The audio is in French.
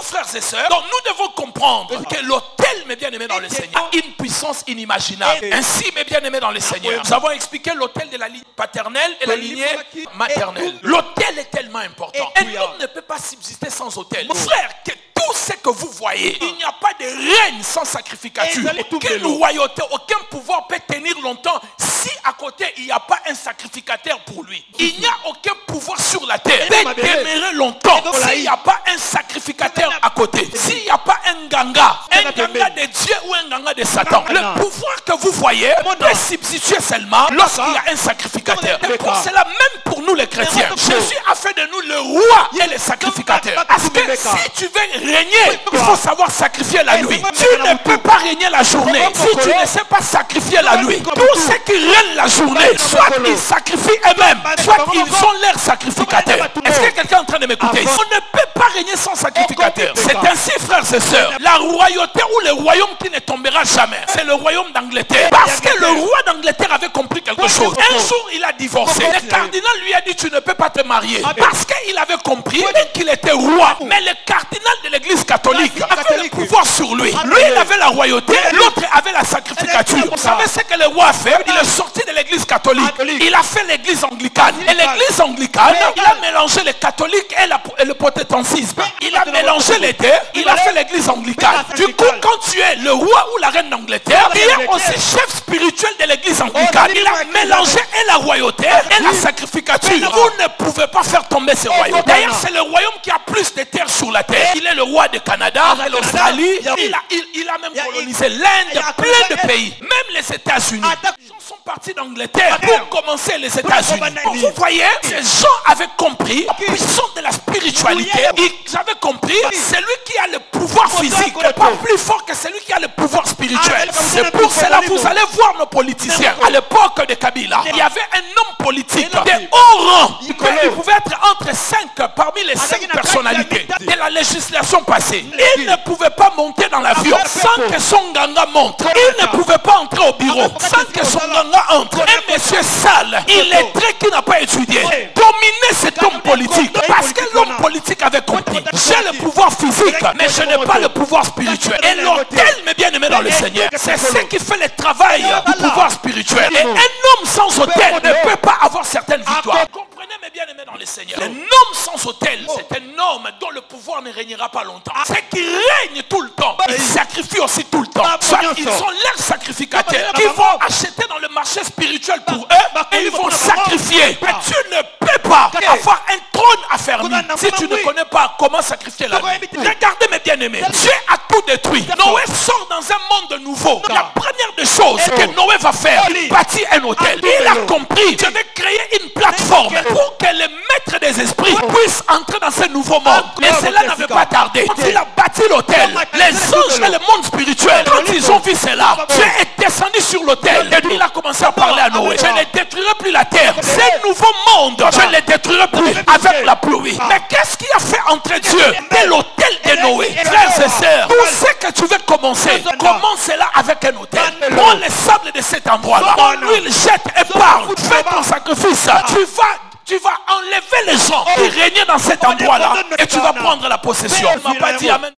frères et sœurs, donc nous devons comprendre que l'autel, mes bien-aimés dans le Seigneur, a une puissance inimaginable. Ainsi, mes bien-aimés dans le Seigneur, nous avons expliqué l'autel de la lignée paternelle et la lignée maternelle. L'autel est tellement important. Un homme ne peut pas subsister sans autel. Mon frère, que tout ce que vous voyez, il n'y a pas de règne sans sacrificature. Aucune royauté, aucun pouvoir peut tenir longtemps si à côté il n'y a pas un sacrificateur pour lui. Il n'y a aucun pouvoir sur la terre peut demeurer longtemps s'il n'y a pas un sacrificateur à côté. S'il n'y a pas un ganga de Dieu ou un ganga de Satan. Le pouvoir que vous voyez peut substituer seulement lorsqu'il y a un sacrificateur. Et pour cela, même pour nous les chrétiens, Jésus a fait de nous le roi et le sacrificateur. Parce que si tu veux régner, il faut savoir sacrifier la nuit. Tu ne peux pas régner la journée si tu ne sais pas sacrifier la nuit. Tous ceux qui règnent la journée, soit ils sacrifient eux-mêmes, soit ils ont leur sacrificateur. Est-ce que quelqu'un est en train de m'écouter? On ne peut pas régner sans sacrificateur. C'est ainsi, frères et sœurs, la royauté ou le royaume qui ne tombera jamais, c'est le royaume d'Angleterre. Parce que le roi d'Angleterre avait compris quelque chose. Un jour, il a divorcé. Le cardinal lui a dit, tu ne peux pas te marier. Parce qu'il avait compris qu'il était roi. Mais le cardinal de l'église catholique avait le pouvoir sur lui. Lui, il avait la royauté, l'autre avait la sacrificature. Vous savez ce que le roi a fait? Il est sorti de l'église catholique. Il a fait l'église anglicane. Et l'église anglicane, il a mélangé les catholiques et le protestantisme. Il a mélangé les deux. Il a fait l'église anglicane. Du coup, quand tu es le roi ou la reine d'Angleterre, il est aussi chef spirituel de l'église anglicane. Il a mélangé et la royauté et la sacrificature. Vous ne pouvez pas faire tomber ce royaume. D'ailleurs, c'est le royaume qui a plus de terres sur la terre. Il est le roi du Canada, de l'Australie. Il a même colonisé l'Inde, plein de pays. Même les États-Unis. Les gens sont partis d'Angleterre pour commencer les États-Unis. Vous voyez, ces gens avaient compris la puissance de la spiritualité. Ils avaient compris celui qui a le pouvoir physique n'est pas plus fort que celui qui a le pouvoir spirituel. C'est pour cela que vous allez voir nos politiciens. À l'époque de Kabila, il y avait un homme politique de haut rang. Il pouvait être entre 5 parmi les 5 personnalités de la législation passée. Il ne pouvait pas monter dans l'avion sans que son ganga monte. Il ne pouvait pas entrer au bureau sans que son ganga entre. Un monsieur sale, illettré qui n'a pas étudié, dominer cet homme politique. Parce que l'homme politique avait compris. J'ai le pouvoir physique, mais je n'ai pas le pouvoir spirituel. Et l'autel, mes bien-aimés dans le Seigneur, c'est ce qui fait le travail du pouvoir spirituel. Et un homme sans autel ne peut pas avoir certaines victoires. Comprenez, mes bien-aimés dans le Seigneur. Un homme sans autel, c'est un homme dont le pouvoir ne régnera pas longtemps. C'est qui règne tout le temps. Ils sacrifient aussi tout le temps. Soit ils sont leurs sacrificateurs qui vont acheter dans le marché spirituel pour eux et ils vont sacrifier. Mais tu ne peux pas avoir un trône affermi si tu ne connais pas comment sacrifier la nuit. Regardez, mes bien-aimés, Dieu a tout détruit. Noé sort dans un monde nouveau. La première des choses que Noé va faire, bâtir un hôtel. Il a compris, je vais créer une plateforme pour que les maîtres des esprits puissent entrer dans ce nouveau monde. Et cela n'avait pas tardé. Quand il a bâti l'hôtel, les anges et le monde spirituel, quand ils ont vu cela, Dieu est descendu sur l'autel et il a commencé à parler à Noé. Je ne détruirai plus la terre. Ce nouveau monde, je ne le détruirai plus avec la pluie. Mais qu'est-ce qui a fait entrer Dieu dès l'autel de Noé? Frères et sœurs, tout ce que tu veux commencer, commence-là avec un autel. Prends les sables de cet endroit-là, en l'huile, jette et parle. Fais ton sacrifice. Tu vas enlever les gens qui régnaient dans cet endroit-là et tu vas prendre la possession. Il ne m'a pas dit amen.